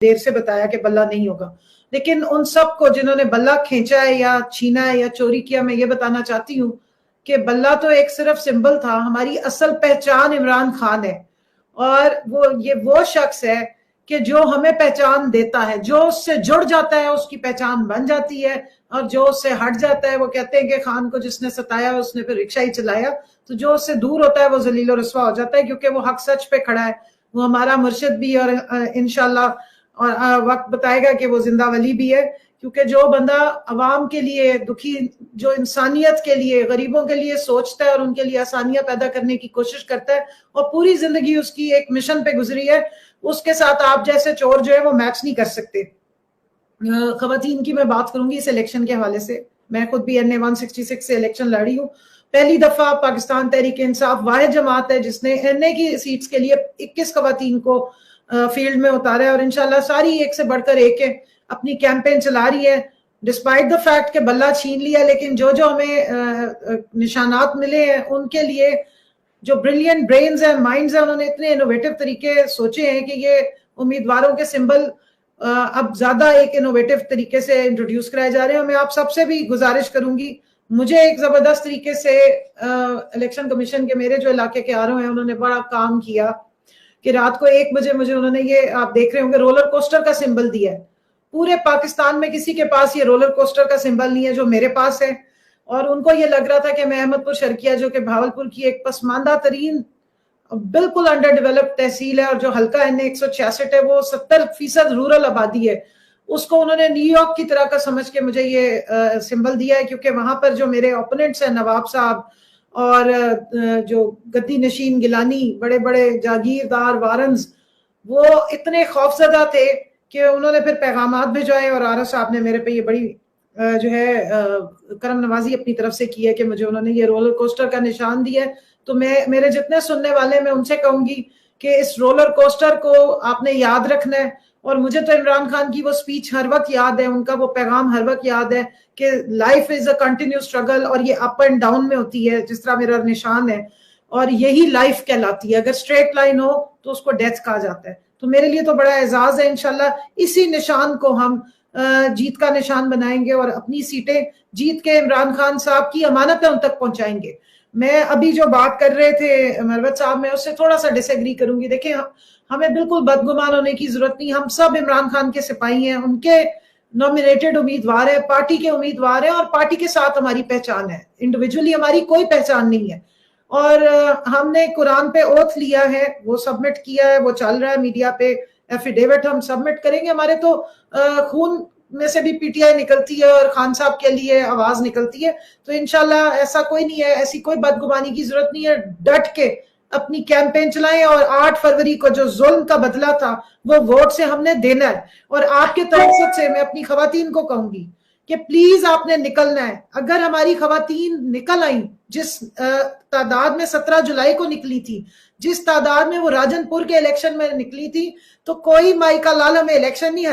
دیر سے بتایا کہ بلہ نہیں ہوگا. لیکن ان سب کو جنہوں نے بلہ کھینچا ہے یا چھینا ہے یا چوری کیا, میں یہ بتانا چاہتی ہوں کہ بلہ تو ایک صرف سمبل تھا. ہماری اصل پہچان عمران خان ہے, اور وہ شخص ہے کہ جو ہمیں پہچان دیتا ہے. جو اس سے جڑ جاتا ہے اس کی پہچان بن جاتی ہے, اور جو اس سے ہٹ جاتا ہے, وہ کہتے ہیں کہ خان کو جس نے ستایا اس نے پھر رکشہ ہی چلایا, تو جو اس سے دور ہوتا ہے وہ ذلیل و رسوا ہو جاتا ہے, کیونکہ وہ حق سچ پہ کھڑا ہے. وہ ہمارا مرشد بھی, اور انشاءاللہ اور وقت بتائے گا کہ وہ زندہ ولی بھی ہے. کیونکہ جو بندہ عوام کے لیے دکھی, جو انسانیت کے لیے, غریبوں کے لیے سوچتا ہے اور ان کے لیے آسانیاں پیدا کرنے کی کوشش کرتا ہے, اور پوری زندگی اس کی ایک مشن پہ گزری ہے, اس کے ساتھ آپ جیسے چور جو ہے وہ میچ نہیں کر سکتے. خواتین کی میں بات کروں گی اس الیکشن کے حوالے سے. میں خود بھی NA 166 سے الیکشن لڑی ہوں. پہلی دفعہ پاکستان تحریک انصاف واحد جماعت ہے جس نے NA کی سیٹس کے لیے 21 خواتین کو فیلڈ میں اتارا ہے, اور انشاءاللہ ساری ایک سے بڑھ کر ایک اپنی کیمپین چلا رہی ہے. ڈسپائٹ دا فیکٹ کہ بلہ چھین لیا, لیکن جو ہمیں نشانات ملے ہیں ان کے لیے جو بریلینٹ برینز ہیں, مائنڈز ہیں, انہوں نے اتنے انوویٹو طریقے سوچے ہیں کہ یہ امیدواروں کے سمبل اب زیادہ ایک انوویٹو طریقے سے انٹروڈیوس کرائے جا رہے ہیں. میں آپ سب سے بھی گزارش کروں گی, مجھے ایک زبردست طریقے سے الیکشن کمیشن کے میرے جو علاقے کے آر او ہیں انہوں نے بڑا کام کیا کہ رات کو 1 بجے مجھے انہوں نے یہ, آپ دیکھ رہے ہوں گے, رولر کوسٹر کا سمبل دیا ہے. پورے پاکستان میں کسی کے پاس یہ رولر کوسٹر کا سمبل نہیں ہے جو میرے پاس ہے, اور ان کو یہ لگ رہا تھا کہ میں احمد پور شرقیہ جو کہ بھاولپور کی ایک پسماندہ ترین بالکل انڈر ڈیولپڈ تحصیل ہے, اور جو حلقہ NA 166 ہے وہ 70% رورل آبادی ہے, اس کو انہوں نے نیو یارک کی طرح کا سمجھ کے مجھے یہ سمبل دیا ہے. کیونکہ وہاں پر جو میرے اوپوننٹس ہیں, نواب صاحب اور جو گدی نشین گیلانی, بڑے بڑے جاگیردار وارنز, وہ اتنے خوفزدہ تھے کہ انہوں نے پھر پیغامات بھیجوائے, اور آرا صاحب نے میرے پہ یہ بڑی جو ہے کرم نوازی اپنی طرف سے کی ہے کہ مجھے انہوں نے یہ رولر کوسٹر کا نشان دیا ہے. تو میرے جتنے سننے والے میں ان سے کہوں گی کہ اس رولر کوسٹر کو آپ نے یاد رکھنا ہے. اور مجھے تو عمران خان کی وہ سپیچ ہر وقت یاد ہے, ان کا وہ پیغام ہر وقت یاد ہے کہ life is a continue struggle, اور یہ اپ اینڈ ڈاؤن میں ہوتی ہے, جس طرح میرا نشان ہے, اور یہی لائف کہلاتی ہے. اگر اسٹریٹ لائن ہو تو اس کو ڈیتھ کہا جاتا ہے. تو میرے لیے تو بڑا اعزاز ہے. انشاءاللہ اسی نشان کو ہم جیت کا نشان بنائیں گے, اور اپنی سیٹیں جیت کے عمران خان صاحب کی امانتیں ان تک پہنچائیں گے. میں ابھی جو بات کر رہے تھے مروت صاحب, میں اس سے تھوڑا سا ڈس ایگری کروں گی. دیکھیں, ہمیں بالکل بدگمان ہونے کی ضرورت نہیں. ہم سب عمران خان کے سپاہی ہیں, ان کے نومینیٹڈ امیدوار ہیں, پارٹی کے امیدوار ہیں, اور پارٹی کے ساتھ ہماری پہچان ہے. انڈیویجولی ہماری کوئی پہچان نہیں ہے. اور ہم نے قرآن پہ اوتھ لیا ہے, وہ سبمٹ کیا ہے, وہ چل رہا ہے میڈیا پہ. ایفیڈیوٹ ہم سبمٹ کریں گے. ہمارے تو خون میں سے بھی PTI نکلتی ہے اور خان صاحب کے لیے آواز نکلتی ہے. تو انشاءاللہ ایسا کوئی نہیں ہے, ایسی کوئی بدگمانی کی ضرورت نہیں ہے. ڈٹ کے اپنی کیمپین چلائیں, اور 8 فروری کو جو ظلم کا بدلہ تھا وہ ووٹ سے ہم نے دینا ہے. اور آپ کے طرف سے میں اپنی خواتین کو کہوں گی کہ پلیز آپ نے نکلنا ہے. اگر ہماری خواتین نکل آئیں, جس تعداد میں 17 جولائی کو نکلی تھی, جس تعداد میں وہ راجن پور کے الیکشن میں نکلی تھی, تو کوئی مائی کا لال ہمیں الیکشن نہیں